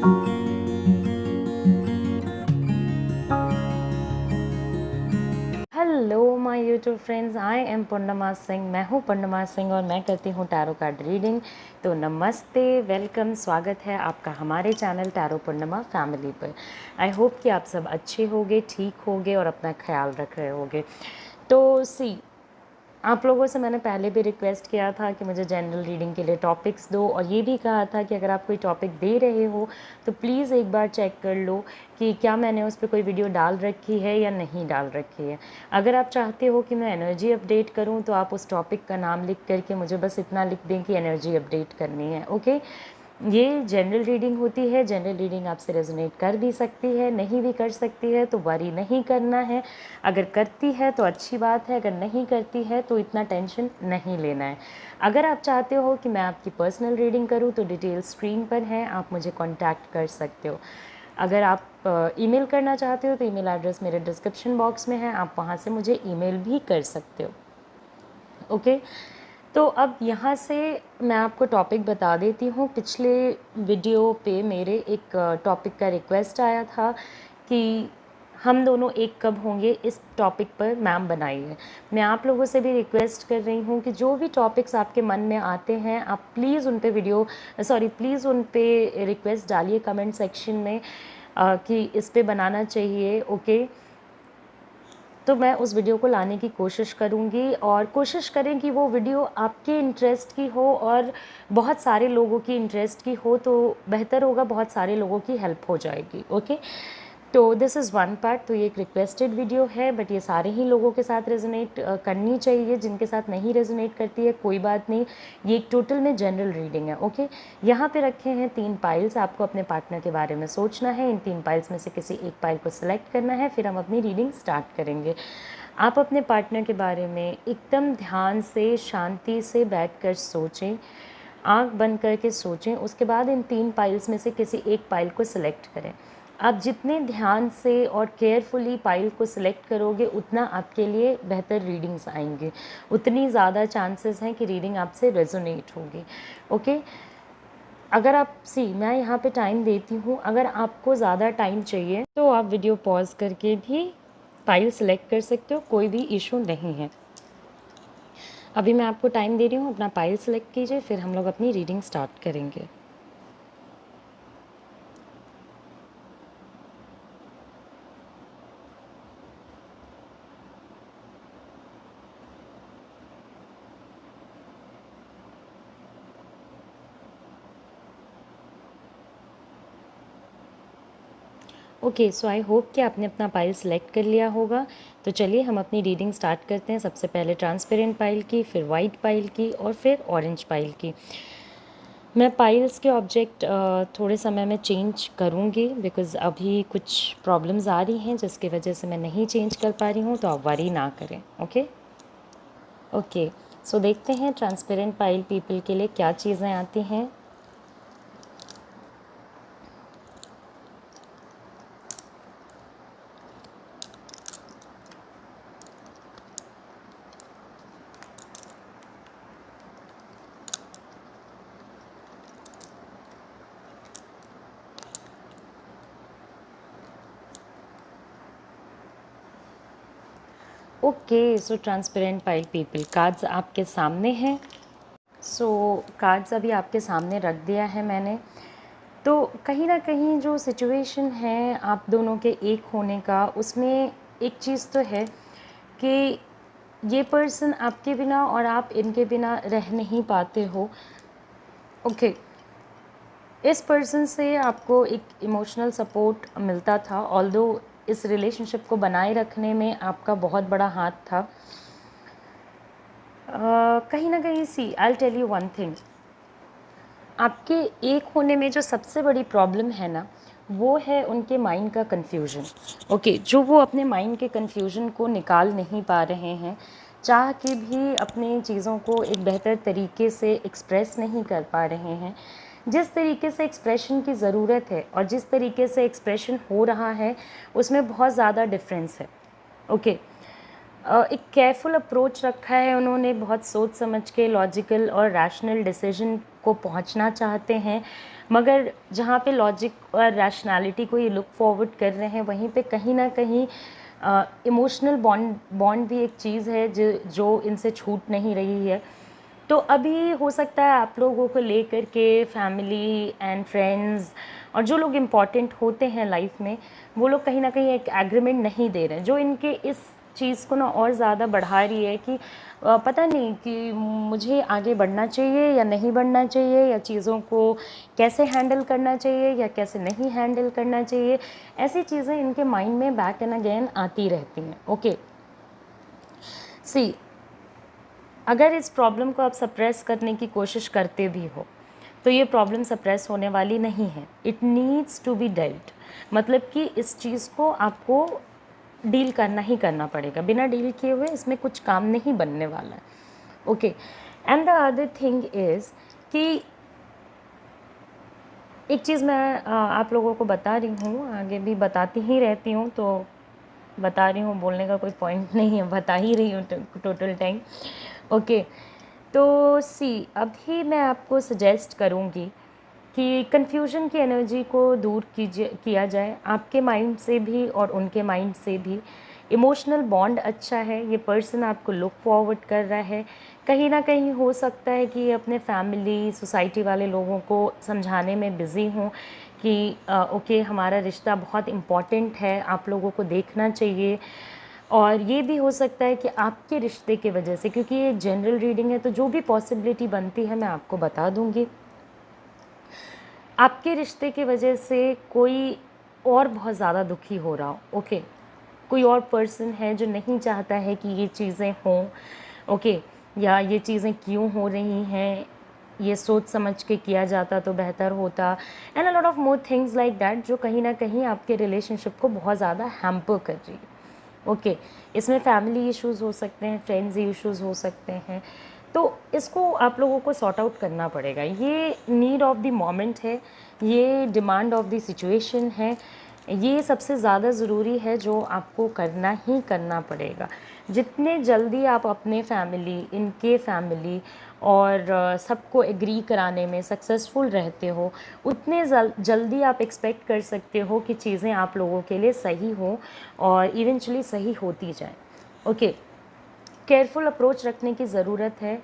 Hello my YouTube friends, I am Purnima Singh. मैं हूँ पूर्णिमा सिंह और मैं करती हूँ टैरो कार्ड रीडिंग। तो नमस्ते, वेलकम, स्वागत है आपका हमारे चैनल टैरो पूर्णिमा फैमिली पर। आई होप कि आप सब अच्छे होगे, ठीक होगे और अपना ख्याल रख रहे होगे। तो आप लोगों से मैंने पहले भी रिक्वेस्ट किया था कि मुझे जनरल रीडिंग के लिए टॉपिक्स दो, और ये भी कहा था कि अगर आप कोई टॉपिक दे रहे हो तो प्लीज़ एक बार चेक कर लो कि क्या मैंने उस पर कोई वीडियो डाल रखी है या नहीं डाल रखी है। अगर आप चाहते हो कि मैं एनर्जी अपडेट करूं तो आप उस टॉपिक का नाम लिख करके मुझे बस इतना लिख दें कि एनर्जी अपडेट करनी है। ओके, ये जनरल रीडिंग होती है। जनरल रीडिंग आपसे रेजोनेट कर भी सकती है, नहीं भी कर सकती है, तो वरी नहीं करना है। अगर करती है तो अच्छी बात है, अगर नहीं करती है तो इतना टेंशन नहीं लेना है। अगर आप चाहते हो कि मैं आपकी पर्सनल रीडिंग करूं तो डिटेल स्क्रीन पर है, आप मुझे कांटेक्ट कर सकते हो। अगर आप ईमेल करना चाहते हो तो ईमेल एड्रेस मेरे डिस्क्रिप्शन बॉक्स में है, आप वहाँ से मुझे ईमेल भी कर सकते हो। ओके, तो अब यहाँ से मैं आपको टॉपिक बता देती हूँ। पिछले वीडियो पे मेरे एक टॉपिक का रिक्वेस्ट आया था कि हम दोनों एक कब होंगे, इस टॉपिक पर मैम बनाइए। मैं आप लोगों से भी रिक्वेस्ट कर रही हूँ कि जो भी टॉपिक्स आपके मन में आते हैं आप प्लीज़ उन पे प्लीज़ उन पे रिक्वेस्ट डालिए कमेंट सेक्शन में कि इस पे बनाना चाहिए। ओके, तो मैं उस वीडियो को लाने की कोशिश करूँगी और कोशिश करें कि वो वीडियो आपके इंटरेस्ट की हो और बहुत सारे लोगों की इंटरेस्ट की हो, तो बेहतर होगा, बहुत सारे लोगों की हेल्प हो जाएगी। ओके, तो दिस इज़ वन पार्ट। तो ये एक रिक्वेस्टेड वीडियो है, बट ये सारे ही लोगों के साथ रेजोनेट करनी चाहिए। जिनके साथ नहीं रेजोनेट करती है कोई बात नहीं, ये एक टोटल में जनरल रीडिंग है। ओके, यहाँ पे रखे हैं 3 पाइल्स, आपको अपने पार्टनर के बारे में सोचना है। इन 3 पाइल्स में से किसी एक पाइल को सिलेक्ट करना है, फिर हम अपनी रीडिंग स्टार्ट करेंगे। आप अपने पार्टनर के बारे में एकदम ध्यान से, शांति से बैठकर सोचें, आँख बंद करके सोचें। उसके बाद इन 3 पाइल्स में से किसी एक पाइल को सिलेक्ट करें। आप जितने ध्यान से और केयरफुली पाइल को सिलेक्ट करोगे उतना आपके लिए बेहतर रीडिंग्स आएंगे, उतनी ज़्यादा चांसेस हैं कि रीडिंग आपसे रेजोनेट होगी। ओके, अगर मैं यहाँ पे टाइम देती हूँ, अगर आपको ज़्यादा टाइम चाहिए तो आप वीडियो पॉज करके भी फाइल सेलेक्ट कर सकते हो, कोई भी इशू नहीं है। अभी मैं आपको टाइम दे रही हूँ, अपना फाइल सेलेक्ट कीजिए, फिर हम लोग अपनी रीडिंग स्टार्ट करेंगे। ओके, सो आई होप कि आपने अपना पाइल सेलेक्ट कर लिया होगा। तो चलिए हम अपनी रीडिंग स्टार्ट करते हैं। सबसे पहले ट्रांसपेरेंट पाइल की, फिर वाइट पाइल की और फिर ऑरेंज पाइल की। मैं पाइल्स के ऑब्जेक्ट थोड़े समय में चेंज करूँगी बिकॉज़ अभी कुछ प्रॉब्लम्स आ रही हैं जिसकी वजह से मैं नहीं चेंज कर पा रही हूँ, तो आप वरी ना करें। ओके ओके, सो देखते हैं ट्रांसपेरेंट पाइल पीपल के लिए क्या चीज़ें आती हैं। Okay, so transparent pile people cards आपके सामने हैं। सो कार्ड्स अभी आपके सामने रख दिया है मैंने। तो कहीं ना कहीं जो सिचुएशन है आप दोनों के एक होने का, उसमें एक चीज़ तो है कि ये पर्सन आपके बिना और आप इनके बिना रह नहीं पाते हो। ओके, इस पर्सन से आपको एक इमोशनल सपोर्ट मिलता था, ऑल्दो इस रिलेशनशिप को बनाए रखने में आपका बहुत बड़ा हाथ था। कहीं ना कहीं I tell you one thing, आपके एक होने में जो सबसे बड़ी प्रॉब्लम है ना, वो है उनके माइंड का कन्फ्यूजन। ओके, जो वो अपने माइंड के कन्फ्यूजन को निकाल नहीं पा रहे हैं, चाह के भी अपने चीज़ों को एक बेहतर तरीके से एक्सप्रेस नहीं कर पा रहे हैं। जिस तरीके से एक्सप्रेशन की ज़रूरत है और जिस तरीके से एक्सप्रेशन हो रहा है उसमें बहुत ज़्यादा डिफरेंस है। ओके, एक केयरफुल अप्रोच रखा है उन्होंने, बहुत सोच समझ के लॉजिकल और रैशनल डिसीजन को पहुंचना चाहते हैं, मगर जहाँ पे लॉजिक और रैशनैलिटी को ये लुक फॉरवर्ड कर रहे हैं, वहीं पे कहीं ना कहीं इमोशनल बॉन्ड भी एक चीज़ है जो इनसे छूट नहीं रही है। तो अभी हो सकता है आप लोगों को लेकर के फैमिली एंड फ्रेंड्स और जो लोग इम्पॉर्टेंट होते हैं लाइफ में, वो लोग कहीं ना कहीं एक एग्रीमेंट नहीं दे रहे हैं, जो इनके इस चीज़ को ना और ज़्यादा बढ़ा रही है कि पता नहीं कि मुझे आगे बढ़ना चाहिए या नहीं बढ़ना चाहिए, या चीज़ों को कैसे हैंडल करना चाहिए या कैसे नहीं हैंडल करना चाहिए। ऐसी चीज़ें इनके माइंड में बैक एंड अगेन आती रहती हैं। ओके, सी, अगर इस प्रॉब्लम को आप सप्रेस करने की कोशिश करते भी हो तो ये प्रॉब्लम सप्रेस होने वाली नहीं है। It needs to be dealt, मतलब कि इस चीज़ को आपको डील करना ही करना पड़ेगा। बिना डील किए हुए इसमें कुछ काम नहीं बनने वाला है। Okay, and the other thing is कि एक चीज़ मैं आप लोगों को बता रही हूँ, आगे भी बताती ही रहती हूँ, तो बता रही हूँ, बोलने का कोई पॉइंट नहीं है, बता ही रही हूँ टोटल टाइम। ओके, तो सी, अभी मैं आपको सजेस्ट करूँगी कि कन्फ्यूजन की एनर्जी को दूर किया जाए आपके माइंड से भी और उनके माइंड से भी। इमोशनल बॉन्ड अच्छा है, ये पर्सन आपको लुक फॉरवर्ड कर रहा है। कहीं ना कहीं हो सकता है कि ये अपने फैमिली सोसाइटी वाले लोगों को समझाने में बिज़ी हों कि ओके, हमारा रिश्ता बहुत इम्पॉर्टेंट है, आप लोगों को देखना चाहिए। और ये भी हो सकता है कि आपके रिश्ते की वजह से, क्योंकि ये जनरल रीडिंग है तो जो भी पॉसिबिलिटी बनती है मैं आपको बता दूंगी, आपके रिश्ते की वजह से कोई और बहुत ज़्यादा दुखी हो रहा हो। ओके, कोई और पर्सन है जो नहीं चाहता है कि ये चीज़ें हों। ओके, या ये चीज़ें क्यों हो रही हैं, ये सोच समझ के किया जाता तो बेहतर होता, and a lot of more things like that, जो कहीं ना कहीं आपके रिलेशनशिप को बहुत ज़्यादा हैम्पर कर रही है। ओके, इसमें फैमिली इश्यूज़ हो सकते हैं, फ्रेंड्स इश्यूज़ हो सकते हैं, तो इसको आप लोगों को सॉर्ट आउट करना पड़ेगा। ये नीड ऑफ द मोमेंट है, ये डिमांड ऑफ द सिचुएशन है, ये सबसे ज़्यादा ज़रूरी है जो आपको करना ही करना पड़ेगा। जितने जल्दी आप अपने फैमिली, इनके फैमिली और सबको एग्री कराने में सक्सेसफुल रहते हो, उतने जल्दी आप एक्सपेक्ट कर सकते हो कि चीज़ें आप लोगों के लिए सही हो और इवेंचुअली सही होती जाएं। ओके, केयरफुल अप्रोच रखने की ज़रूरत है।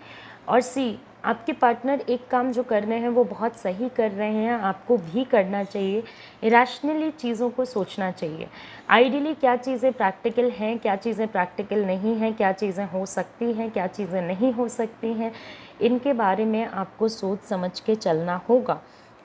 और सी, आपके पार्टनर एक काम जो कर रहे हैं वो बहुत सही कर रहे हैं, आपको भी करना चाहिए। इरेशनली चीज़ों को सोचना चाहिए। आइडियली क्या चीज़ें प्रैक्टिकल हैं, क्या चीज़ें प्रैक्टिकल नहीं हैं, क्या चीज़ें हो सकती हैं, क्या चीज़ें नहीं हो सकती हैं, इनके बारे में आपको सोच समझ के चलना होगा।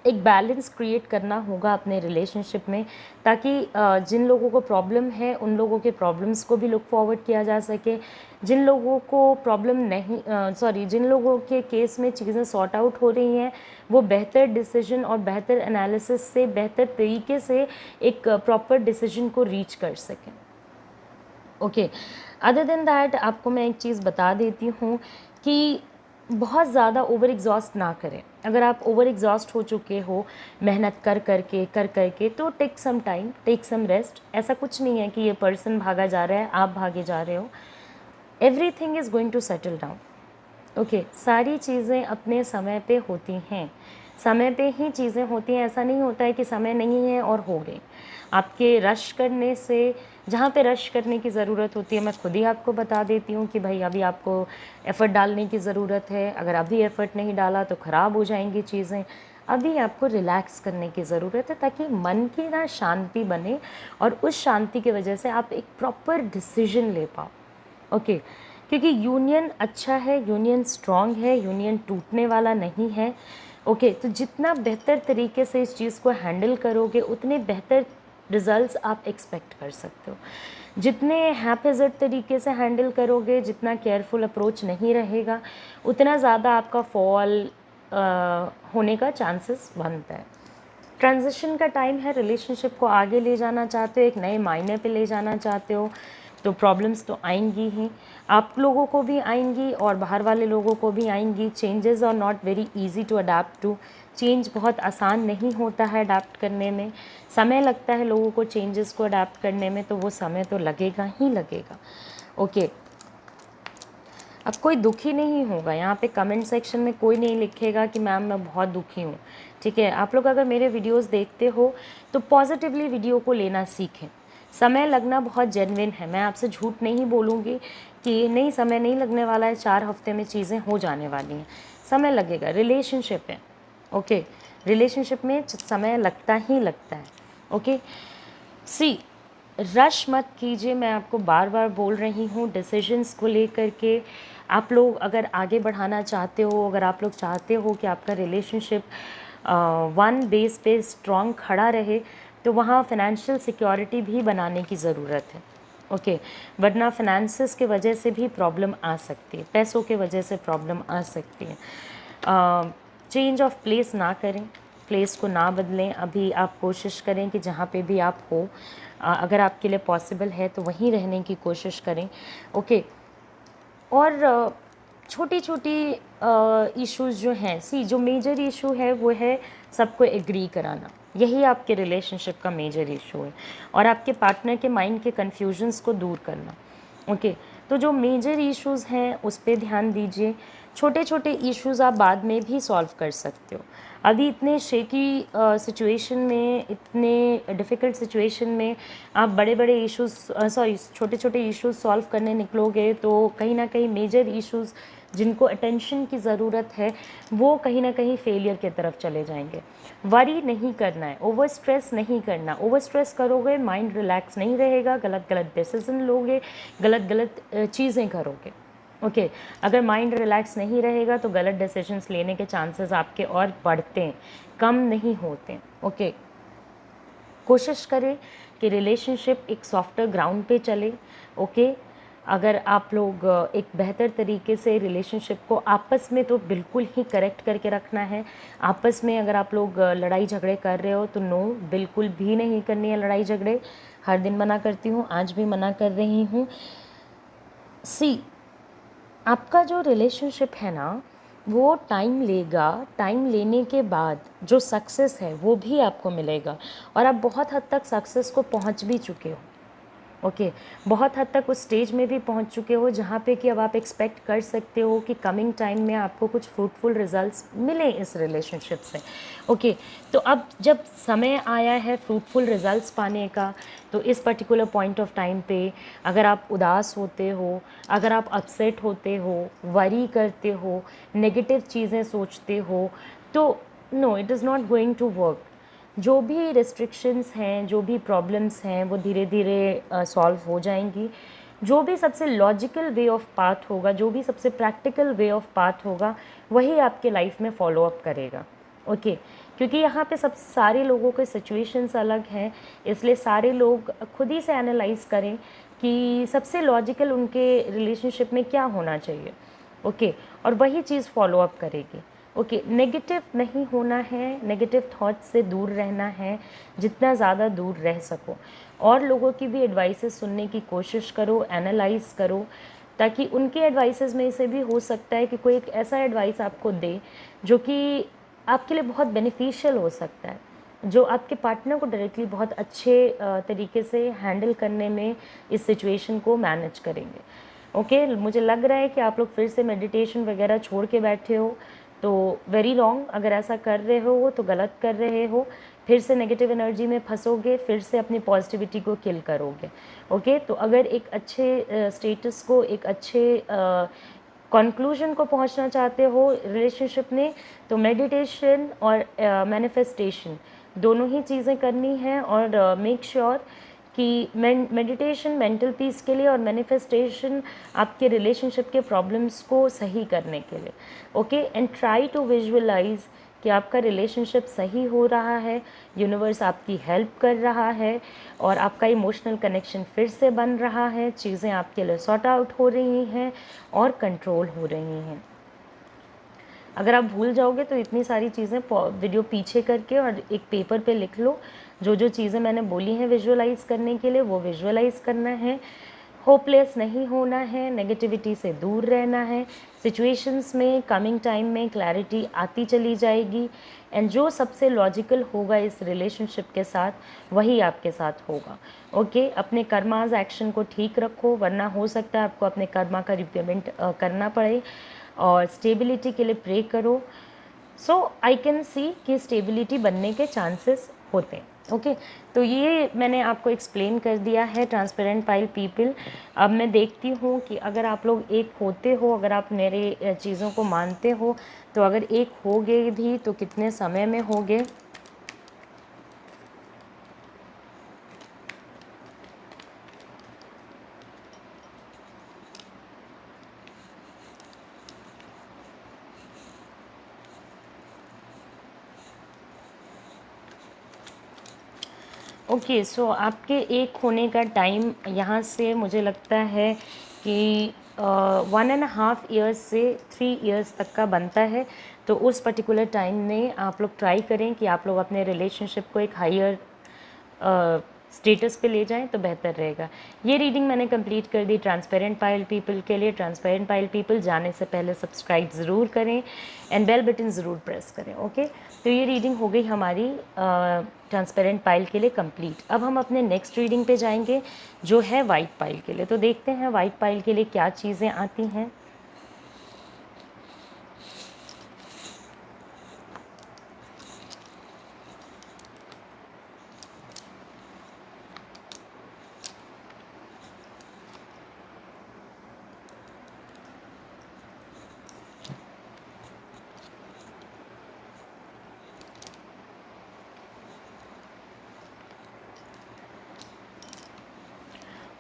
एक बैलेंस क्रिएट करना होगा अपने रिलेशनशिप में, ताकि जिन लोगों को प्रॉब्लम है उन लोगों के प्रॉब्लम्स को भी लुक फॉरवर्ड किया जा सके। जिन लोगों को प्रॉब्लम नहीं, जिन लोगों के केस में चीज़ें सॉर्ट आउट हो रही हैं, वो बेहतर डिसीजन और बेहतर एनालिसिस से, बेहतर तरीके से एक प्रॉपर डिसीजन को रीच कर सकें। ओके, अदर देन दैट आपको मैं एक चीज़ बता देती हूँ कि बहुत ज़्यादा ओवर एग्जॉस्ट ना करें। अगर आप ओवर एग्जॉस्ट हो चुके हो मेहनत कर करके तो take some time, take some rest. ऐसा कुछ नहीं है कि ये पर्सन भागा जा रहा है, आप भागे जा रहे हो। Everything is going to settle down. Okay, सारी चीज़ें अपने समय पे होती हैं, समय पे ही चीज़ें होती हैं। ऐसा नहीं होता है कि समय नहीं है और हो गई। आपके रश करने से, जहाँ पे रश करने की ज़रूरत होती है, मैं खुद ही आपको बता देती हूँ कि भाई अभी आपको एफ़र्ट डालने की ज़रूरत है। अगर अभी एफ़र्ट नहीं डाला तो ख़राब हो जाएंगी चीज़ें। अभी आपको रिलैक्स करने की ज़रूरत है, ताकि मन की ना शांति बने और उस शांति की वजह से आप एक प्रॉपर डिसीजन ले पाओ। ओके, क्योंकि यूनियन अच्छा है, यूनियन स्ट्रॉन्ग है, यूनियन टूटने वाला नहीं है। ओके, तो जितना बेहतर तरीके से इस चीज़ को हैंडल करोगे, उतने बेहतर रिजल्ट्स आप एक्सपेक्ट कर सकते हो। जितने हैपहेज़र्ड तरीके से हैंडल करोगे, जितना केयरफुल अप्रोच नहीं रहेगा, उतना ज़्यादा आपका फॉल होने का चांसेस बनता है। ट्रांजिशन का टाइम है, रिलेशनशिप को आगे ले जाना चाहते हो, एक नए मायने पे ले जाना चाहते हो, तो प्रॉब्लम्स तो आएंगी ही, आप लोगों को भी आएंगी और बाहर वाले लोगों को भी आएंगी। Changes are not very easy to adapt to. Change बहुत आसान नहीं होता है अडाप्ट करने में, समय लगता है लोगों को चेंजेस को अडाप्ट करने में, तो वो समय तो लगेगा ही लगेगा। ओके, अब कोई दुखी नहीं होगा, यहाँ पे कमेंट सेक्शन में कोई नहीं लिखेगा कि मैम मैं बहुत दुखी हूँ, ठीक है। आप लोग अगर मेरे वीडियोस देखते हो तो पॉजिटिवली वीडियो को लेना सीखें। समय लगना बहुत जेन्युइन है, मैं आपसे झूठ नहीं बोलूँगी कि नहीं समय नहीं लगने वाला है, 4 हफ्ते में चीज़ें हो जाने वाली हैं, समय लगेगा। रिलेशनशिप है, ओके, रिलेशनशिप में समय लगता ही लगता है, ओके। सी, रश मत कीजिए, मैं आपको बार बार बोल रही हूँ डिसीजंस को लेकर के। आप लोग अगर आगे बढ़ाना चाहते हो, अगर आप लोग चाहते हो कि आपका रिलेशनशिप वन बेस पे स्ट्रॉन्ग खड़ा रहे, तो वहाँ फाइनेंशियल सिक्योरिटी भी बनाने की ज़रूरत है, ओके। वरना फाइनेंसिस के वजह से भी प्रॉब्लम आ सकती है, पैसों के वजह से प्रॉब्लम आ सकती है। चेंज ऑफ प्लेस ना करें, प्लेस को ना बदलें। अभी आप कोशिश करें कि जहाँ पे भी आप हो, अगर आपके लिए पॉसिबल है तो वहीं रहने की कोशिश करें, ओके। और छोटी छोटी इश्यूज़ जो हैं, जो मेजर इशू है वो है सबको एग्री कराना, यही आपके रिलेशनशिप का मेजर इशू है, और आपके पार्टनर के माइंड के कन्फ्यूजन्स को दूर करना, ओके। तो जो मेजर इश्यूज़ हैं उस पर ध्यान दीजिए। छोटे छोटे इश्यूज़ आप बाद में भी सॉल्व कर सकते हो। अभी इतने शेकी सिचुएशन में, इतने डिफ़िकल्ट सिचुएशन में आप बड़े बड़े इश्यूज़ छोटे छोटे इश्यूज़ सॉल्व करने निकलोगे तो कहीं ना कहीं मेजर इश्यूज़ जिनको अटेंशन की ज़रूरत है वो कहीं ना कहीं फेलियर की तरफ चले जाएंगे। वरी नहीं करना है, ओवर स्ट्रेस नहीं करना। ओवर स्ट्रेस करोगे माइंड रिलैक्स नहीं रहेगा, गलत गलत डिसीजन लोगे, गलत गलत चीज़ें करोगे, ओके। अगर माइंड रिलैक्स नहीं रहेगा तो गलत डिसीजंस लेने के चांसेस आपके और बढ़ते हैं, कम नहीं होते, ओके। कोशिश करें कि रिलेशनशिप एक सॉफ्टर ग्राउंड पे चले, ओके। अगर आप लोग एक बेहतर तरीके से रिलेशनशिप को आपस में तो बिल्कुल ही करेक्ट करके रखना है। आपस में अगर आप लोग लड़ाई झगड़े कर रहे हो तो नो, बिल्कुल भी नहीं करनी है लड़ाई झगड़े। हर दिन मना करती हूँ, आज भी मना कर रही हूँ। सी, आपका जो रिलेशनशिप है ना वो टाइम लेगा, टाइम लेने के बाद जो सक्सेस है वो भी आपको मिलेगा, और आप बहुत हद तक सक्सेस को पहुंच भी चुके हो, ओके। बहुत हद तक उस स्टेज में भी पहुंच चुके हो जहाँ पे कि अब आप एक्सपेक्ट कर सकते हो कि कमिंग टाइम में आपको कुछ फ्रूटफुल रिजल्ट्स मिले इस रिलेशनशिप से, ओके। तो अब जब समय आया है फ्रूटफुल रिजल्ट्स पाने का, तो इस पर्टिकुलर पॉइंट ऑफ टाइम पे अगर आप उदास होते हो, अगर आप अपसेट होते हो, वरी करते हो, नेगेटिव चीज़ें सोचते हो, तो no, it is not going to work. जो भी रिस्ट्रिक्शंस हैं, जो भी प्रॉब्लम्स हैं वो धीरे धीरे सॉल्व हो जाएंगी। जो भी सबसे लॉजिकल वे ऑफ पाथ होगा, जो भी सबसे प्रैक्टिकल वे ऑफ पाथ होगा, वही आपके लाइफ में फॉलो अप करेगा, ओके। क्योंकि यहाँ पे सब सारे लोगों के सिचुएशंस अलग हैं, इसलिए सारे लोग खुद ही से एनालाइज करें कि सबसे लॉजिकल उनके रिलेशनशिप में क्या होना चाहिए, ओके। और वही चीज़ फॉलो अप करेगी, ओके। नेगेटिव नहीं होना है, नेगेटिव थॉट्स से दूर रहना है, जितना ज़्यादा दूर रह सको। और लोगों की भी एडवाइसेस सुनने की कोशिश करो, एनालाइज करो, ताकि उनके एडवाइसेस में से भी हो सकता है कि कोई एक ऐसा एडवाइस आपको दे जो कि आपके लिए बहुत बेनिफिशियल हो सकता है, जो आपके पार्टनर को डायरेक्टली बहुत अच्छे तरीके से हैंडल करने में इस सिचुएशन को मैनेज करेंगे, ओके। मुझे लग रहा है कि आप लोग फिर से मेडिटेशन वगैरह छोड़ के बैठे हो, तो वेरी रॉन्ग। अगर ऐसा कर रहे हो तो गलत कर रहे हो, फिर से नेगेटिव एनर्जी में फंसोगे, फिर से अपनी पॉजिटिविटी को किल करोगे, ओके। तो अगर एक अच्छे स्टेटस को, एक अच्छे कंक्लूजन को पहुंचना चाहते हो रिलेशनशिप में, तो मेडिटेशन और मैनिफेस्टेशन दोनों ही चीज़ें करनी हैं। और मेक श्योर कि मेडिटेशन मेंटल पीस के लिए और मैनिफेस्टेशन आपके रिलेशनशिप के प्रॉब्लम्स को सही करने के लिए, okay. And try to visualise कि आपका रिलेशनशिप सही हो रहा है, यूनिवर्स आपकी हेल्प कर रहा है, और आपका इमोशनल कनेक्शन फिर से बन रहा है, चीज़ें आपके लिए सॉर्ट आउट हो रही हैं और कंट्रोल हो रही हैं। अगर आप भूल जाओगे तो इतनी सारी चीज़ें वीडियो पीछे करके और एक पेपर पे लिख लो, जो जो चीज़ें मैंने बोली हैं विजुअलाइज़ करने के लिए वो विजुअलाइज़ करना है। होपलेस नहीं होना है, नेगेटिविटी से दूर रहना है। सिचुएशंस में कमिंग टाइम में क्लैरिटी आती चली जाएगी एंड जो सबसे लॉजिकल होगा इस रिलेशनशिप के साथ वही आपके साथ होगा। ओके, अपने कर्माज एक्शन को ठीक रखो, वरना हो सकता है आपको अपने कर्मा का रिपेमेंट करना पड़े। और स्टेबिलिटी के लिए प्रे करो। सो आई कैन सी कि स्टेबिलिटी बनने के चांसेस होते हैं। ओके, तो ये मैंने आपको एक्सप्लेन कर दिया है ट्रांसपेरेंट पाइल पीपल। अब मैं देखती हूँ कि अगर आप लोग एक होते हो, अगर आप मेरे चीज़ों को मानते हो, तो अगर एक होगे भी तो कितने समय में होगे। ओके, सो आपके एक होने का टाइम यहाँ से मुझे लगता है कि 1.5 ईयर्स से 3 ईयर्स तक का बनता है। तो उस पर्टिकुलर टाइम में आप लोग ट्राई करें कि आप लोग अपने रिलेशनशिप को एक हायर स्टेटस पे ले जाएं तो बेहतर रहेगा। ये रीडिंग मैंने कंप्लीट कर दी ट्रांसपेरेंट पाइल पीपल के लिए। ट्रांसपेरेंट पाइल पीपल जाने से पहले सब्सक्राइब ज़रूर करें एंड बेल बटन ज़रूर प्रेस करें। ओके, तो ये रीडिंग हो गई हमारी ट्रांसपेरेंट पाइल के लिए कंप्लीट। अब हम अपने नेक्स्ट रीडिंग पे जाएंगे जो है वाइट पाइल के लिए। तो देखते हैं वाइट पाइल के लिए क्या चीज़ें आती हैं।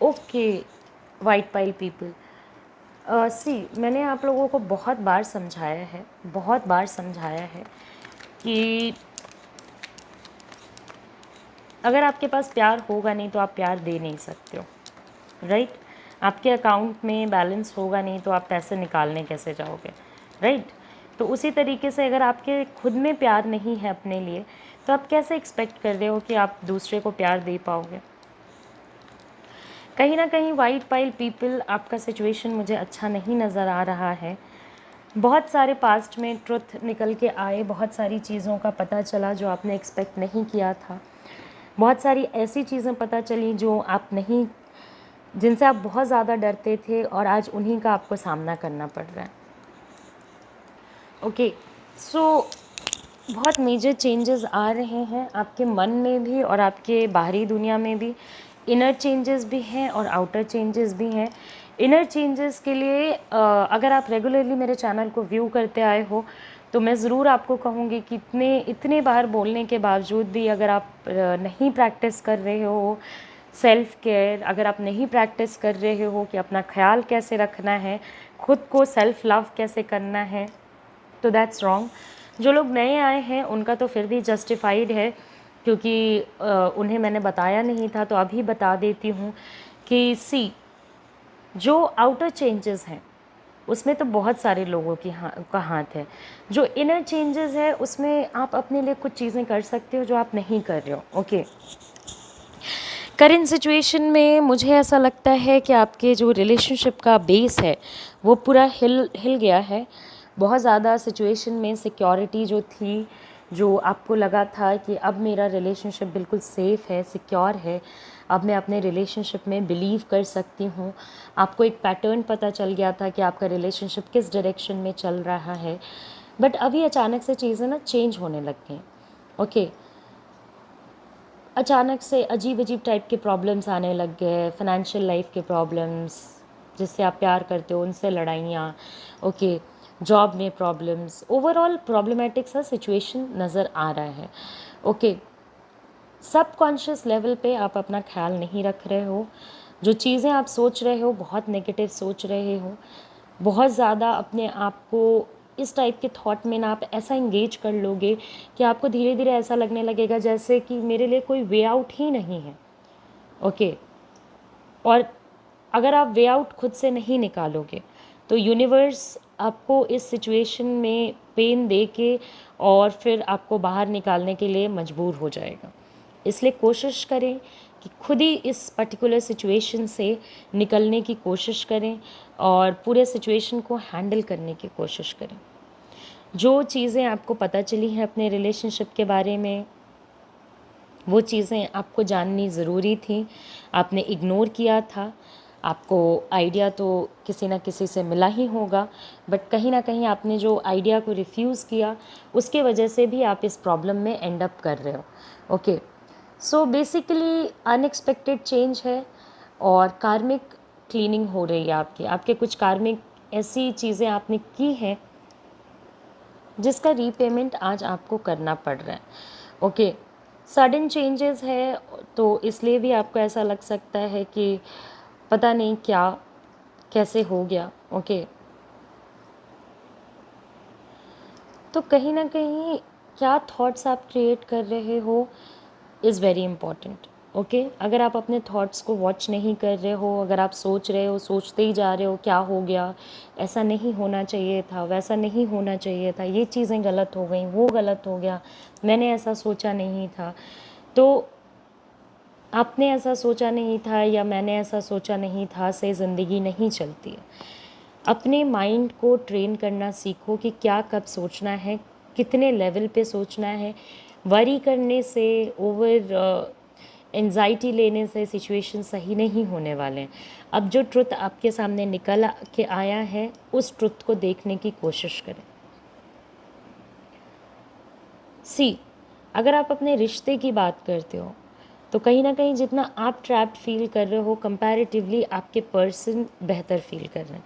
ओके, वाइट पाइल पीपल, सी मैंने आप लोगों को बहुत बार समझाया है, बहुत बार समझाया है कि अगर आपके पास प्यार होगा नहीं तो आप प्यार दे नहीं सकते हो, राइट। आपके अकाउंट में बैलेंस होगा नहीं तो आप पैसे निकालने कैसे जाओगे, राइट। तो उसी तरीके से अगर आपके खुद में प्यार नहीं है अपने लिए, तो आप कैसे एक्सपेक्ट कर रहे हो कि आप दूसरे को प्यार दे पाओगे। कहीं ना कहीं वाइट पाइल पीपल, आपका सिचुएशन मुझे अच्छा नहीं नज़र आ रहा है। बहुत सारे पास्ट में ट्रुथ निकल के आए, बहुत सारी चीज़ों का पता चला जो आपने एक्सपेक्ट नहीं किया था। बहुत सारी ऐसी चीज़ें पता चली जो आप नहीं, जिनसे आप बहुत ज़्यादा डरते थे और आज उन्हीं का आपको सामना करना पड़ रहा है। ओके, सो बहुत मेजर चेंजेस आ रहे हैं आपके मन में भी और आपके बाहरी दुनिया में भी। इनर चेंजेस भी हैं और आउटर चेंजेस भी हैं। इनर चेंजेस के लिए अगर आप रेगुलरली मेरे चैनल को व्यू करते आए हो तो मैं ज़रूर आपको कहूँगी कि इतने बार बोलने के बावजूद भी अगर आप नहीं प्रैक्टिस कर रहे हो सेल्फ़ केयर, अगर आप नहीं प्रैक्टिस कर रहे हो कि अपना ख्याल कैसे रखना है, खुद को सेल्फ़ लव कैसे करना है, तो दैट्स रॉन्ग। जो लोग नए आए हैं उनका तो फिर भी जस्टिफाइड है, क्योंकि उन्हें मैंने बताया नहीं था, तो अभी बता देती हूँ कि सी, जो आउटर चेंजेस हैं उसमें तो बहुत सारे लोगों का हाथ है। जो इनर चेंजेस है उसमें आप अपने लिए कुछ चीज़ें कर सकते हो जो आप नहीं कर रहे हो। ओके, करेंट सिचुएशन में मुझे ऐसा लगता है कि आपके जो रिलेशनशिप का बेस है वो पूरा हिल गया है। बहुत ज़्यादा सिचुएशन में सिक्योरिटी जो थी, जो आपको लगा था कि अब मेरा रिलेशनशिप बिल्कुल सेफ़ है, सिक्योर है, अब मैं अपने रिलेशनशिप में बिलीव कर सकती हूँ। आपको एक पैटर्न पता चल गया था कि आपका रिलेशनशिप किस डायरेक्शन में चल रहा है। बट अभी अचानक से चीज़ें ना चेंज होने लग गई। ओके, अचानक से अजीब अजीब टाइप के प्रॉब्लम्स आने लग गए, फाइनेंशियल लाइफ के प्रॉब्लम्स, जिससे आप प्यार करते हो उनसे लड़ाइयाँ। ओके, जॉब में प्रॉब्लम्स, ओवरऑल प्रॉब्लमेटिक सा सिचुएशन नज़र आ रहा है। ओके, सबकॉन्शियस लेवल पे आप अपना ख्याल नहीं रख रहे हो। जो चीज़ें आप सोच रहे हो बहुत नेगेटिव सोच रहे हो, बहुत ज़्यादा अपने आप को इस टाइप के थॉट में ना आप ऐसा इंगेज कर लोगे कि आपको धीरे धीरे ऐसा लगने लगेगा जैसे कि मेरे लिए कोई वे आउट ही नहीं है। ओके, और अगर आप वे आउट खुद से नहीं निकालोगे तो यूनिवर्स आपको इस सिचुएशन में पेन दे के और फिर आपको बाहर निकालने के लिए मजबूर हो जाएगा। इसलिए कोशिश करें कि खुद ही इस पर्टिकुलर सिचुएशन से निकलने की कोशिश करें और पूरे सिचुएशन को हैंडल करने की कोशिश करें। जो चीज़ें आपको पता चली हैं अपने रिलेशनशिप के बारे में, वो चीज़ें आपको जाननी ज़रूरी थी, आपने इग्नोर किया था। आपको आइडिया तो किसी न किसी से मिला ही होगा, बट कहीं ना कहीं आपने जो आइडिया को रिफ्यूज़ किया उसके वजह से भी आप इस प्रॉब्लम में एंड अप कर रहे हो। Okay, so basically unexpected change है और कार्मिक क्लीनिंग हो रही है आपके कुछ कार्मिक ऐसी चीज़ें आपने की हैं जिसका रीपेमेंट आज आपको करना पड़ रहा है। ओके, सडन चेंजेस है तो इसलिए भी आपको ऐसा लग सकता है कि पता नहीं क्या कैसे हो गया। ओके, तो कहीं ना कहीं क्या थॉट्स आप क्रिएट कर रहे हो इज़ वेरी इम्पॉर्टेंट। ओके, अगर आप अपने थॉट्स को वॉच नहीं कर रहे हो, अगर आप सोच रहे हो, सोचते ही जा रहे हो क्या हो गया, ऐसा नहीं होना चाहिए था, वैसा नहीं होना चाहिए था, ये चीज़ें गलत हो गई, वो गलत हो गया, मैंने ऐसा सोचा नहीं था, तो आपने ऐसा सोचा नहीं था या मैंने ऐसा सोचा नहीं था से ज़िंदगी नहीं चलती है। अपने माइंड को ट्रेन करना सीखो कि क्या कब सोचना है, कितने लेवल पे सोचना है। वरी करने से, ओवर एंजाइटी लेने से सिचुएशन सही नहीं होने वाले हैं। अब जो ट्रुथ आपके सामने निकल के आया है उस ट्रुथ को देखने की कोशिश करें। अगर आप अपने रिश्ते की बात करते हो तो कहीं ना कहीं जितना आप ट्रैप्ड फील कर रहे हो कंपैरेटिवली आपके पर्सन बेहतर फील कर रहे हैं।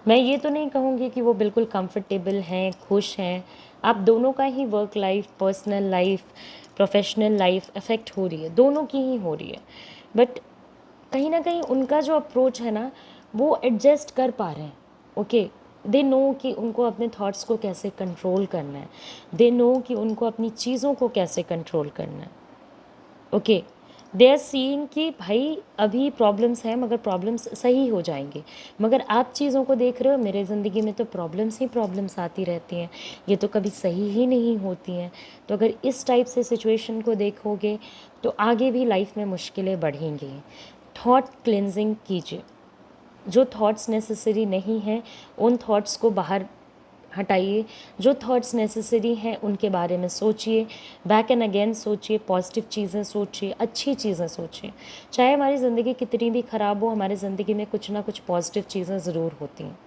मैं ये तो नहीं कहूँगी कि वो बिल्कुल कंफर्टेबल हैं, खुश हैं। आप दोनों का ही work life, personal life, professional life affect हो रही है, दोनों की ही हो रही है, बट कहीं ना कहीं उनका जो अप्रोच है ना वो एडजस्ट कर पा रहे हैं। ओके, दे नो कि उनको अपने थॉट्स को कैसे कंट्रोल करना है, दे नो कि उनको अपनी चीज़ों को कैसे कंट्रोल करना है। ओके, दे आर सीइंग कि भाई अभी प्रॉब्लम्स हैं मगर प्रॉब्लम्स सही हो जाएंगे, मगर आप चीज़ों को देख रहे हो मेरे ज़िंदगी में तो प्रॉब्लम्स ही प्रॉब्लम्स आती रहती हैं, ये तो कभी सही ही नहीं होती हैं। तो अगर इस टाइप से सिचुएशन को देखोगे तो आगे भी लाइफ में मुश्किलें बढ़ेंगी। थॉट क्लिनजिंग कीजिए, जो थॉट्स नेसेसरी नहीं हैं उन थॉट्स को बाहर हटाइए, जो थॉट्स नेसेसरी हैं उनके बारे में सोचिए, बैक एंड अगेन सोचिए, पॉजिटिव चीज़ें सोचिए, अच्छी चीज़ें सोचिए। चाहे हमारी ज़िंदगी कितनी भी ख़राब हो, हमारी ज़िंदगी में कुछ ना कुछ पॉजिटिव चीज़ें ज़रूर होती हैं।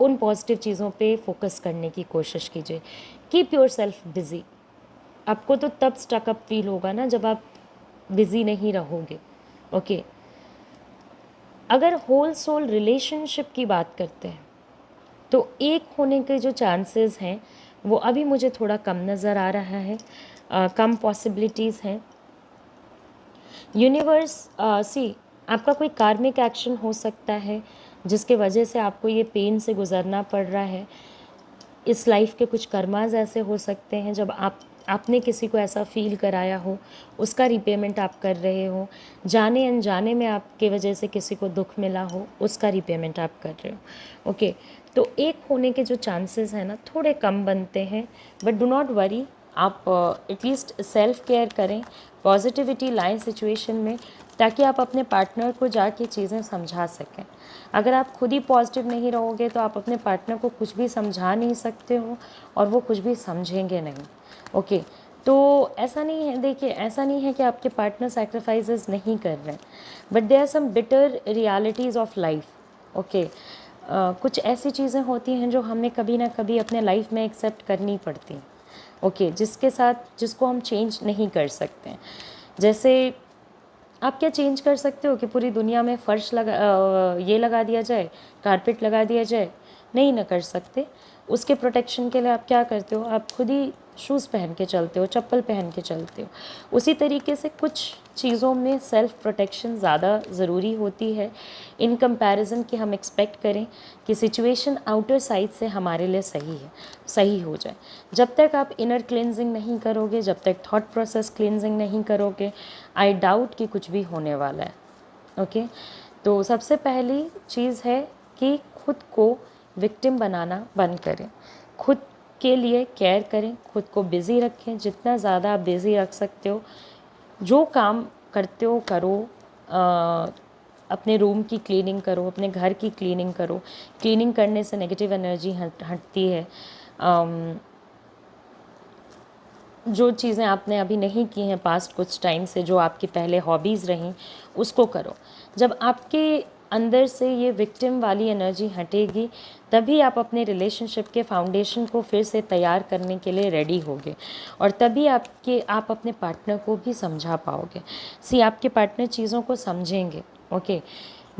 उन पॉजिटिव चीज़ों पे फोकस करने की कोशिश कीजिए। Keep your self busy. आपको तो तब स्टकअप फील होगा ना जब आप बिज़ी नहीं रहोगे। ओके, अगर होल सोल रिलेशनशिप की बात करते हैं तो एक होने के जो चांसेस हैं वो अभी मुझे थोड़ा कम नज़र आ रहा है, कम पॉसिबिलिटीज़ हैं। यूनिवर्स आपका कोई कार्मिक एक्शन हो सकता है जिसके वजह से आपको ये पेन से गुज़रना पड़ रहा है। इस लाइफ के कुछ कर्माज ऐसे हो सकते हैं जब आपने किसी को ऐसा फील कराया हो, उसका रिपेमेंट आप कर रहे हो। जाने अनजाने में आपके वजह से किसी को दुख मिला हो, उसका रिपेमेंट आप कर रहे हो। ओके, तो एक होने के जो चांसेस हैं ना थोड़े कम बनते हैं, बट डू नॉट वरी। आप एटलीस्ट सेल्फ केयर करें, पॉजिटिविटी लाएं सिचुएशन में, ताकि आप अपने पार्टनर को जाके चीज़ें समझा सकें। अगर आप खुद ही पॉजिटिव नहीं रहोगे तो आप अपने पार्टनर को कुछ भी समझा नहीं सकते हो और वो कुछ भी समझेंगे नहीं। ओके, तो ऐसा नहीं है, देखिए ऐसा नहीं है कि आपके पार्टनर सैक्रिफाइसेस नहीं कर रहे हैं, but there are some bitter realities of life. Okay, कुछ ऐसी चीज़ें होती हैं जो हमें कभी ना कभी अपने लाइफ में एक्सेप्ट करनी पड़ती हैं। ओके, जिसको हम चेंज नहीं कर सकते। जैसे आप क्या चेंज कर सकते हो कि पूरी दुनिया में फर्श ये लगा दिया जाए, कारपेट लगा दिया जाए? नहीं ना कर सकते। उसके प्रोटेक्शन के लिए आप क्या करते हो, आप खुद ही शूज़ पहन के चलते हो, चप्पल पहन के चलते हो। उसी तरीके से कुछ चीज़ों में सेल्फ प्रोटेक्शन ज़्यादा ज़रूरी होती है इन कंपैरिजन कि हम एक्सपेक्ट करें कि सिचुएशन आउटर साइड से हमारे लिए सही हो जाए। जब तक आप इनर क्लिनजिंग नहीं करोगे, जब तक थॉट प्रोसेस क्लिनजिंग नहीं करोगे, आई डाउट कि कुछ भी होने वाला है। ओके, तो सबसे पहली चीज़ है कि खुद को विक्टिम बनाना बंद करें, खुद के लिए केयर करें, खुद को बिज़ी रखें। जितना ज़्यादा आप बिज़ी रख सकते हो जो काम करते हो करो, अपने रूम की क्लीनिंग करो, अपने घर की क्लीनिंग करो। क्लीनिंग करने से नेगेटिव एनर्जी हटती है। जो चीज़ें आपने अभी नहीं की हैं पास्ट कुछ टाइम से, जो आपकी पहले हॉबीज़ रहीं, उसको करो। जब आपके अंदर से ये विक्टिम वाली एनर्जी हटेगी, तभी आप अपने रिलेशनशिप के फाउंडेशन को फिर से तैयार करने के लिए रेडी होगे, और तभी आप अपने पार्टनर को भी समझा पाओगे। आपके पार्टनर चीज़ों को समझेंगे, ओके।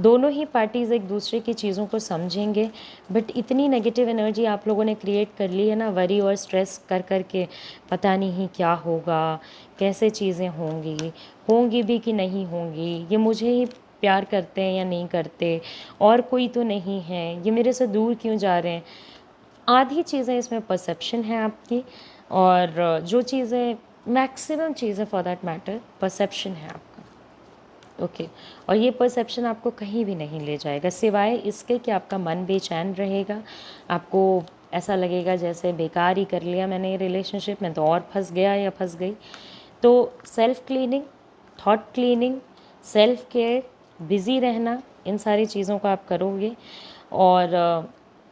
दोनों ही पार्टीज़ एक दूसरे की चीज़ों को समझेंगे, बट इतनी नेगेटिव एनर्जी आप लोगों ने क्रिएट कर ली है ना, वरी और स्ट्रेस कर कर के, पता नहीं क्या होगा, कैसे चीज़ें होंगी भी कि नहीं होंगी, ये मुझे ही प्यार करते हैं या नहीं करते, और कोई तो नहीं है, ये मेरे से दूर क्यों जा रहे हैं। आधी चीज़ें इसमें परसेप्शन है आपकी, और जो चीज़ें, मैक्सिमम चीज़ें फॉर दैट मैटर, परसेप्शन है आपका, ओके। और ये परसेप्शन आपको कहीं भी नहीं ले जाएगा, सिवाय इसके कि आपका मन बेचैन रहेगा। आपको ऐसा लगेगा जैसे बेकार ही कर लिया मैंने ये रिलेशनशिप में, तो और फंस गया या फंस गई। तो self cleaning, thought cleaning, self care, busy रहना, इन सारी चीज़ों को आप करोगे। और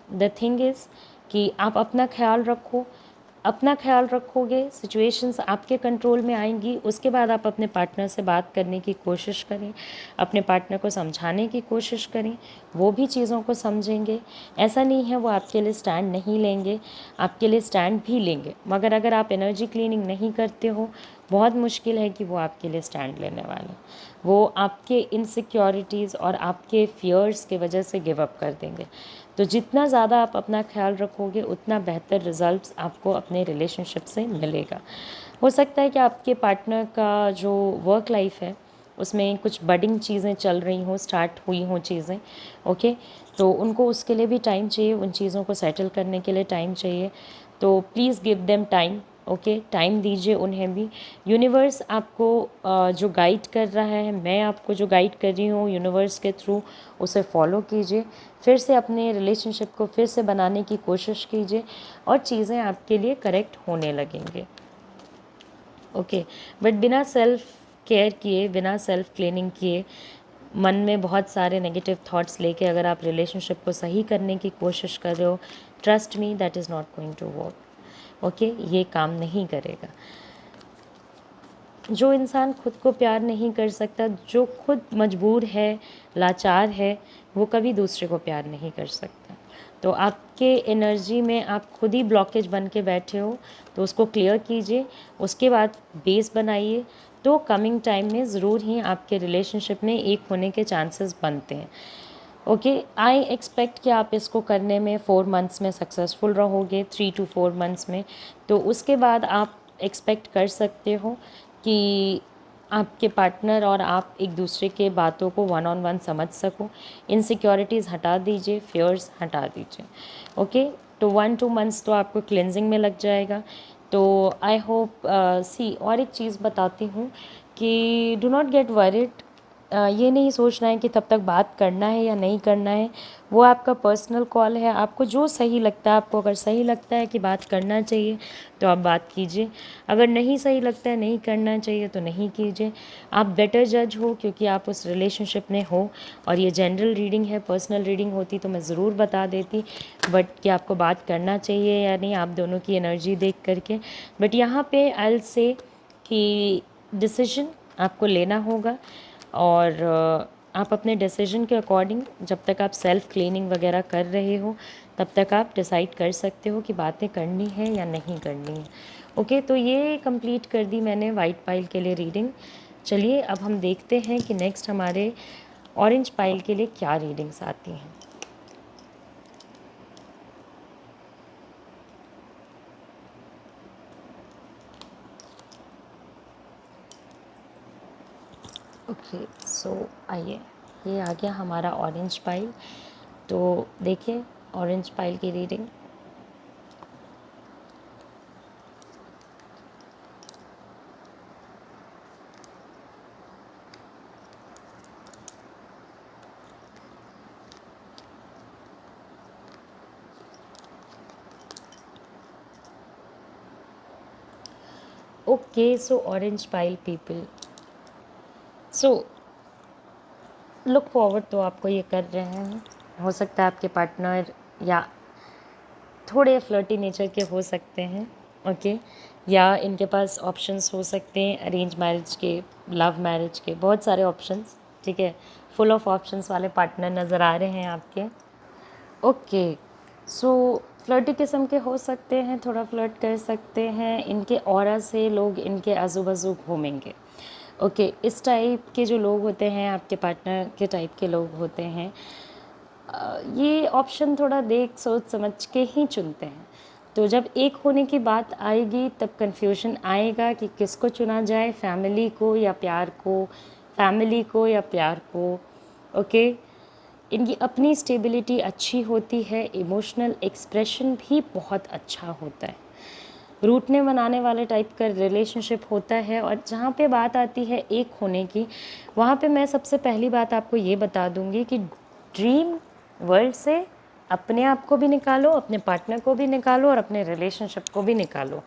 द थिंग इज़ कि आप अपना ख्याल रखो। अपना ख्याल रखोगे, सिचुएशंस आपके कंट्रोल में आएंगी, उसके बाद आप अपने पार्टनर से बात करने की कोशिश करें, अपने पार्टनर को समझाने की कोशिश करें, वो भी चीज़ों को समझेंगे। ऐसा नहीं है वो आपके लिए स्टैंड नहीं लेंगे, आपके लिए स्टैंड भी लेंगे, मगर अगर आप एनर्जी क्लीनिंग नहीं करते हो, बहुत मुश्किल है कि वो आपके लिए स्टैंड लेने वाले। वो आपके इनसिक्योरिटीज़ और आपके फियर्स के वजह से गिव अप कर देंगे। तो जितना ज़्यादा आप अपना ख्याल रखोगे, उतना बेहतर रिज़ल्ट्स आपको अपने रिलेशनशिप से मिलेगा। हो सकता है कि आपके पार्टनर का जो वर्क लाइफ है, उसमें कुछ बडिंग चीज़ें चल रही हों, स्टार्ट हुई हों चीज़ें, ओके। तो उनको उसके लिए भी टाइम चाहिए, उन चीज़ों को सेटल करने के लिए टाइम चाहिए। तो please give them time, okay. Time दीजिए उन्हें भी। यूनिवर्स आपको जो गाइड कर रहा है, मैं आपको जो गाइड कर रही हूँ यूनिवर्स के थ्रू, उसे फॉलो कीजिए। फिर से अपने रिलेशनशिप को फिर से बनाने की कोशिश कीजिए, और चीज़ें आपके लिए करेक्ट होने लगेंगे, ओके। बट बिना सेल्फ केयर किए, बिना सेल्फ क्लीनिंग किए, मन में बहुत सारे नेगेटिव थॉट्स लेके अगर आप रिलेशनशिप को सही करने की कोशिश कर रहे हो, trust me, that is not going to work, okay. ये काम नहीं करेगा। जो इंसान खुद को प्यार नहीं कर सकता, जो खुद मजबूर है, लाचार है, वो कभी दूसरे को प्यार नहीं कर सकता। तो आपके एनर्जी में आप खुद ही ब्लॉकेज बन के बैठे हो, तो उसको क्लियर कीजिए, उसके बाद बेस बनाइए। तो कमिंग टाइम में ज़रूर ही आपके रिलेशनशिप में एक होने के चांसेस बनते हैं, ओके। आई एक्सपेक्ट कि आप इसको करने में 4 मंथ्स में सक्सेसफुल रहोगे, 3 to 4 मंथ्स में। तो उसके बाद आप एक्सपेक्ट कर सकते हो कि आपके पार्टनर और आप एक दूसरे के बातों को वन ऑन वन समझ सको। इनसिक्योरिटीज़ हटा दीजिए, फियर्स हटा दीजिए, ओके। तो 1-2 मंथ्स तो आपको क्लेंजिंग में लग जाएगा। तो आई होप और एक चीज़ बताती हूँ कि डू नॉट गेट वरिड। ये नहीं सोचना है कि तब तक बात करना है या नहीं करना है, वो आपका पर्सनल कॉल है। आपको जो सही लगता है, आपको अगर सही लगता है कि बात करना चाहिए तो आप बात कीजिए, अगर नहीं सही लगता है, नहीं करना चाहिए, तो नहीं कीजिए। आप बेटर जज हो क्योंकि आप उस रिलेशनशिप में हो, और ये जनरल रीडिंग है, पर्सनल रीडिंग होती तो मैं ज़रूर बता देती, बट कि आपको बात करना चाहिए या नहीं, आप दोनों की एनर्जी देख करके। बट यहाँ पे आई विल से कि डिसीजन आपको लेना होगा, और आप अपने डिसीजन के अकॉर्डिंग, जब तक आप सेल्फ क्लीनिंग वगैरह कर रहे हो, तब तक आप डिसाइड कर सकते हो कि बातें करनी है या नहीं करनी है, ओके। तो ये कंप्लीट कर दी मैंने वाइट पाइल के लिए रीडिंग। चलिए अब हम देखते हैं कि नेक्स्ट हमारे ऑरेंज पाइल के लिए क्या रीडिंग्स आती हैं। ओके, सो आइए, ये आ गया हमारा ऑरेंज पाइल। तो देखिए ऑरेंज पाइल की रीडिंग। ओके, सो orange pile people, so look forward तो आपको ये कर रहे हैं। हो सकता है आपके पार्टनर या थोड़े फ्लर्टी नेचर के हो सकते हैं, ओके, या इनके पास ऑप्शंस हो सकते हैं अरेंज मैरिज के, लव मैरिज के, बहुत सारे ऑप्शंस, ठीक है, फुल ऑफ ऑप्शंस वाले पार्टनर नज़र आ रहे हैं आपके। ओके, सो फ्लर्टी किस्म के हो सकते हैं, थोड़ा फ्लर्ट कर सकते हैं, इनके ऑरा से लोग इनके आजू बाजू घूमेंगे। ओके, इस टाइप के जो लोग होते हैं, आपके पार्टनर के टाइप के लोग होते हैं, ये ऑप्शन थोड़ा देख सोच समझ के ही चुनते हैं। तो जब एक होने की बात आएगी तब कन्फ्यूजन आएगा कि किसको चुना जाए, फैमिली को या प्यार को, फैमिली को या प्यार को। ओके, इनकी अपनी स्टेबिलिटी अच्छी होती है, इमोशनल एक्सप्रेशन भी बहुत अच्छा होता है, रूठने मनाने वाले टाइप का रिलेशनशिप होता है। और जहाँ पे बात आती है एक होने की, वहाँ पे मैं सबसे पहली बात आपको ये बता दूँगी कि ड्रीम वर्ल्ड से अपने आप को भी निकालो, अपने पार्टनर को भी निकालो और अपने रिलेशनशिप को भी निकालो।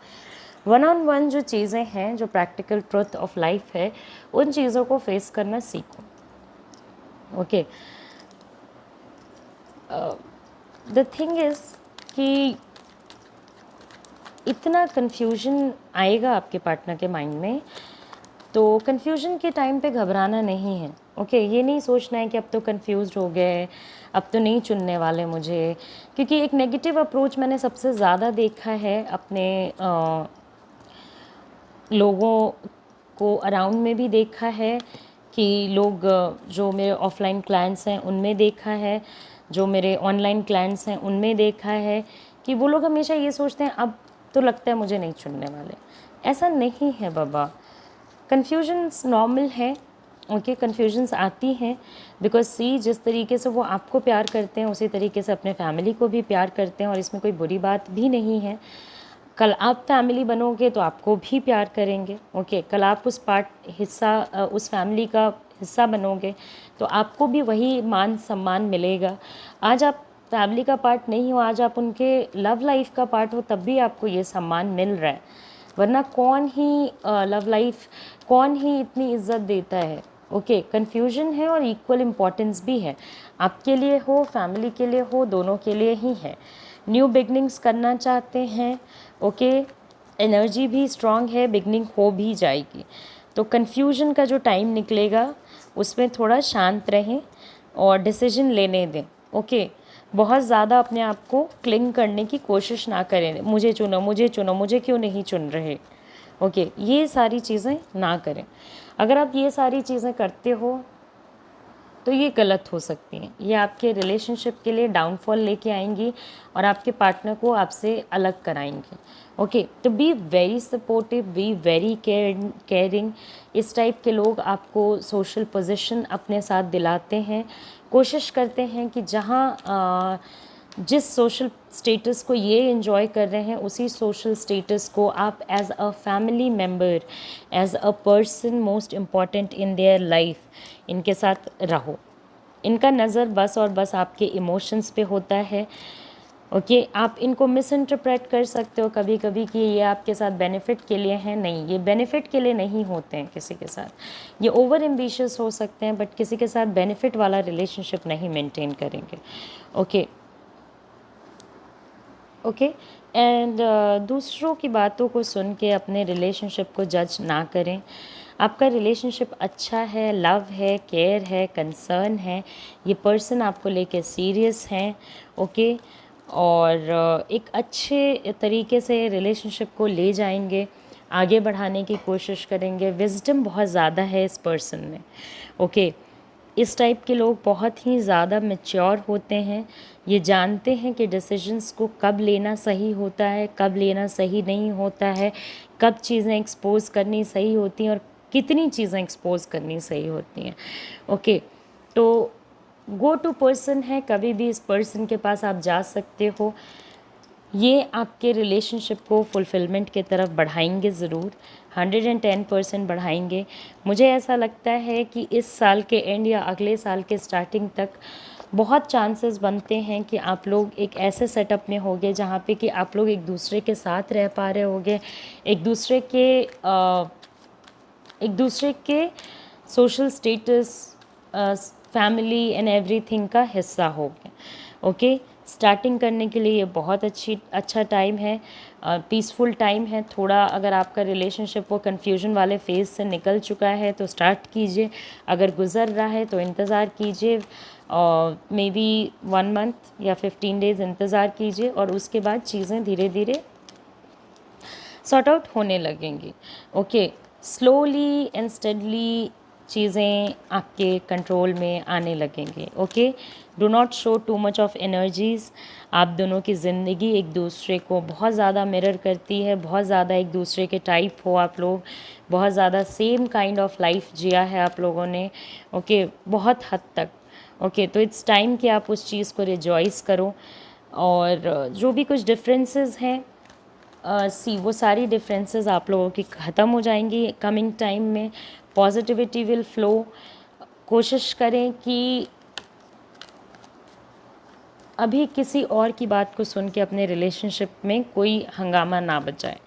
वन ऑन वन जो चीज़ें हैं, जो प्रैक्टिकल ट्रुथ ऑफ लाइफ है, उन चीज़ों को फेस करना सीखो। ओके, द थिंग इज़ कि इतना कन्फ्यूजन आएगा आपके पार्टनर के माइंड में, तो कन्फ्यूजन के टाइम पे घबराना नहीं है। ओके, ये नहीं सोचना है कि अब तो कन्फ्यूज़ हो गए, अब तो नहीं चुनने वाले मुझे, क्योंकि एक नेगेटिव अप्रोच मैंने सबसे ज़्यादा देखा है अपने लोगों को अराउंड में भी देखा है, कि लोग जो मेरे ऑफलाइन क्लाइंट्स हैं उनमें देखा है, जो मेरे ऑनलाइन क्लाइंट्स हैं उनमें देखा है, कि वो लोग हमेशा ये सोचते हैं अब तो लगता है मुझे नहीं चुनने वाले। ऐसा नहीं है बाबा, कन्फ्यूजन्स नॉर्मल है। ओके, कन्फ्यूजन्स आती हैं बिकॉज सी जिस तरीके से वो आपको प्यार करते हैं उसी तरीके से अपने फैमिली को भी प्यार करते हैं, और इसमें कोई बुरी बात भी नहीं है। कल आप फैमिली बनोगे तो आपको भी प्यार करेंगे। ओके, कल आप उस उस फैमिली का हिस्सा बनोगे तो आपको भी वही मान सम्मान मिलेगा। आज आप फैमिली का पार्ट नहीं हो, आज आप उनके लव लाइफ का पार्ट हो, तब भी आपको ये सम्मान मिल रहा है, वरना कौन ही लव लाइफ, कौन ही इतनी इज्जत देता है। ओके, कन्फ्यूजन है और इक्वल इम्पॉर्टेंस भी है, आपके लिए हो, फैमिली के लिए हो, दोनों के लिए ही है। न्यू बिगनिंग्स करना चाहते हैं, ओके, एनर्जी भी स्ट्रॉन्ग है, बिगनिंग हो भी जाएगी। तो कन्फ्यूजन का जो टाइम निकलेगा उसमें थोड़ा शांत रहें और डिसीजन लेने दें। ओके, बहुत ज़्यादा अपने आप को क्लिंग करने की कोशिश ना करें, मुझे चुनो, मुझे चुनो, मुझे क्यों नहीं चुन रहे। ओके, ये सारी चीज़ें ना करें। अगर आप ये सारी चीज़ें करते हो तो ये गलत हो सकती हैं, ये आपके रिलेशनशिप के लिए डाउनफॉल लेके आएंगी और आपके पार्टनर को आपसे अलग कराएंगी। ओके, तो be very supportive, be very caring. इस टाइप के लोग आपको सोशल पोजीशन अपने साथ दिलाते हैं, कोशिश करते हैं कि जहाँ जिस सोशल स्टेटस को ये एंजॉय कर रहे हैं उसी सोशल स्टेटस को आप as a family member, as a person most important in their life इनके साथ रहो। इनका नज़र बस और बस आपके इमोशंस पे होता है। ओके, आप इनको मिस इंटरप्रेट कर सकते हो कभी कभी कि ये आपके साथ बेनिफिट के लिए हैं, नहीं, ये बेनिफिट के लिए नहीं होते हैं किसी के साथ। ये ओवर एम्बिशियस हो सकते हैं बट किसी के साथ बेनिफिट वाला रिलेशनशिप नहीं मेंटेन करेंगे। ओके ओके, एंड दूसरों की बातों को सुन के अपने रिलेशनशिप को जज ना करें। आपका रिलेशनशिप अच्छा है, लव है, केयर है, कंसर्न है, ये पर्सन आपको लेके सीरियस हैं। ओके, और एक अच्छे तरीके से रिलेशनशिप को ले जाएंगे, आगे बढ़ाने की कोशिश करेंगे। विजडम बहुत ज़्यादा है इस पर्सन में। ओके, इस टाइप के लोग बहुत ही ज़्यादा मैच्योर होते हैं, ये जानते हैं कि डिसीजंस को कब लेना सही होता है, कब लेना सही नहीं होता है, कब चीज़ें एक्सपोज करनी सही होती हैं और कितनी चीज़ें एक्सपोज करनी सही होती हैं। ओके, तो गो टू पर्सन है, कभी भी इस पर्सन के पास आप जा सकते हो। ये आपके रिलेशनशिप को फुलफिलमेंट की तरफ बढ़ाएंगे ज़रूर, 110% बढ़ाएंगे। मुझे ऐसा लगता है कि इस साल के एंड या अगले साल के स्टार्टिंग तक बहुत चांसेस बनते हैं कि आप लोग एक ऐसे सेटअप में होगे जहाँ पे कि आप लोग एक दूसरे के साथ रह पा रहे होगे, एक दूसरे के social status, family and everything का हिस्सा हो गए। ओके, स्टार्टिंग करने के लिए ये बहुत अच्छा टाइम है, पीसफुल टाइम है। थोड़ा अगर आपका रिलेशनशिप वो कन्फ्यूजन वाले फेज़ से निकल चुका है तो स्टार्ट कीजिए, अगर गुज़र रहा है तो इंतज़ार कीजिए, मे बी 1 मंथ या 15 डेज़ इंतज़ार कीजिए, और उसके बाद चीज़ें धीरे धीरे सॉर्ट आउट होने लगेंगी। ओके, स्लोली एंड स्टेडली चीज़ें आपके कंट्रोल में आने लगेंगे। Okay, do not show too much of energies. आप दोनों की ज़िंदगी एक दूसरे को बहुत ज़्यादा मिरर करती है, बहुत ज़्यादा एक दूसरे के टाइप हो आप लोग, बहुत ज़्यादा सेम काइंड ऑफ लाइफ जिया है आप लोगों ने। ओके, बहुत हद तक। ओके, तो इट्स टाइम कि आप उस चीज़ को रिजॉइस करो, और जो भी कुछ डिफरेंसेस हैं वो सारी डिफरेंसेस आप लोगों की ख़त्म हो जाएंगी कमिंग टाइम में। Positivity will flow. कोशिश करें कि अभी किसी और की बात को सुन के अपने रिलेशनशिप में कोई हंगामा ना बचाए।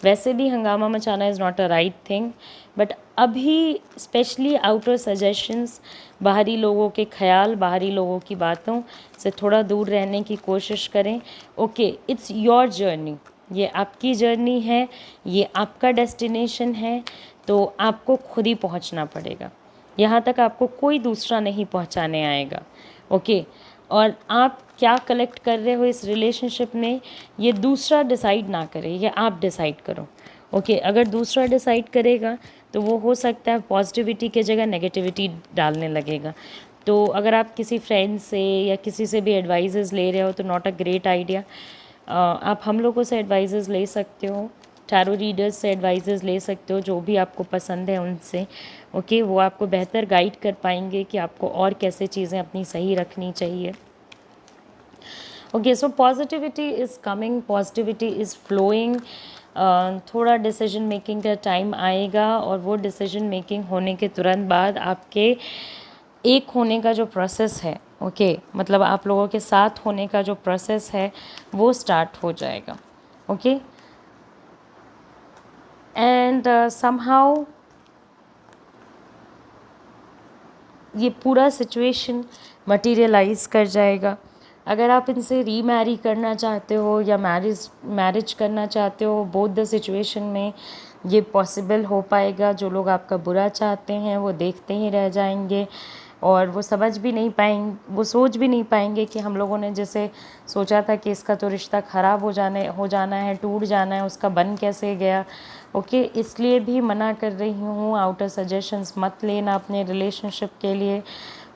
वैसे भी हंगामा मचाना is not a right thing, but अभी स्पेशली आउटर सजेशंस, बाहरी लोगों के ख्याल, बाहरी लोगों की बातों से थोड़ा दूर रहने की कोशिश करें। ओके, इट्स योर जर्नी, ये आपकी जर्नी है, ये आपका डेस्टिनेशन है, तो आपको खुद ही पहुंचना पड़ेगा। यहाँ तक आपको कोई दूसरा नहीं पहुंचाने आएगा। ओके, और आप क्या कलेक्ट कर रहे हो इस रिलेशनशिप में, ये दूसरा डिसाइड ना करे, ये आप डिसाइड करो। ओके, अगर दूसरा डिसाइड करेगा तो वो हो सकता है पॉजिटिविटी के जगह नेगेटिविटी डालने लगेगा। तो अगर आप किसी फ्रेंड से या किसी से भी एडवाइजेज़ ले रहे हो तो नॉट अ ग्रेट आइडिया। आप हम लोगों से एडवाइजेज़ ले सकते हो, टैरो रीडर्स से एडवाइजेज़ ले सकते हो, जो भी आपको पसंद है उनसे। ओके, वो आपको बेहतर गाइड कर पाएंगे कि आपको और कैसे चीज़ें अपनी सही रखनी चाहिए। Okay, so positivity is coming, positivity is flowing. थोड़ा डिसीजन मेकिंग का टाइम आएगा, और वो डिसीजन मेकिंग होने के तुरंत बाद आपके एक होने का जो प्रोसेस है, ओके, मतलब आप लोगों के साथ होने का जो प्रोसेस है वो स्टार्ट हो जाएगा। ओके, एंड समहाउ ये पूरा सिचुएशन मटीरियलाइज कर जाएगा। अगर आप इनसे रीमैरी करना चाहते हो या मैरिज करना चाहते हो, बोथ द सिचुएशन में ये पॉसिबल हो पाएगा। जो लोग आपका बुरा चाहते हैं वो देखते ही रह जाएंगे, और वो समझ भी नहीं पाएंगे, वो सोच भी नहीं पाएंगे कि हम लोगों ने जैसे सोचा था कि इसका तो रिश्ता ख़राब हो जाना है, टूट जाना है, उसका बन कैसे गया। ओके, इसलिए भी मना कर रही हूँ, आउटर सजेशंस मत लेना अपने रिलेशनशिप के लिए।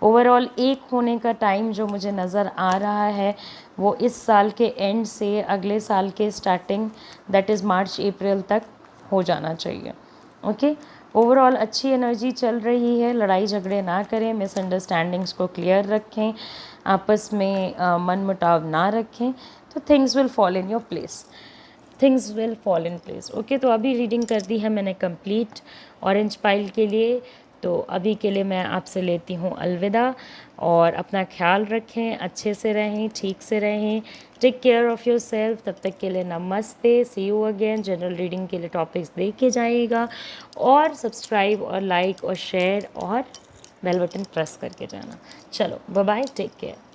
ओवरऑल एक होने का टाइम जो मुझे नज़र आ रहा है वो इस साल के एंड से अगले साल के स्टार्टिंग, दैट इज़ मार्च अप्रैल तक हो जाना चाहिए। ओके, ओवरऑल अच्छी एनर्जी चल रही है। लड़ाई झगड़े ना करें, मिसअंडरस्टैंडिंग्स को क्लियर रखें, आपस में मनमुटाव ना रखें, तो things will fall in your place, things will fall in place. Okay, तो अभी रीडिंग कर दी है मैंने कंप्लीट ऑरेंज पाइल के लिए। तो अभी के लिए मैं आपसे लेती हूँ अलविदा, और अपना ख्याल रखें, अच्छे से रहें, ठीक से रहें, take care of yourself. तब तक के लिए namaste, see you again. General reading के लिए टॉपिक्स देखे जाइएगा, और सब्सक्राइब और लाइक और शेयर और बेल बटन प्रेस करके जाना। चलो, बाय बाय, टेक केयर।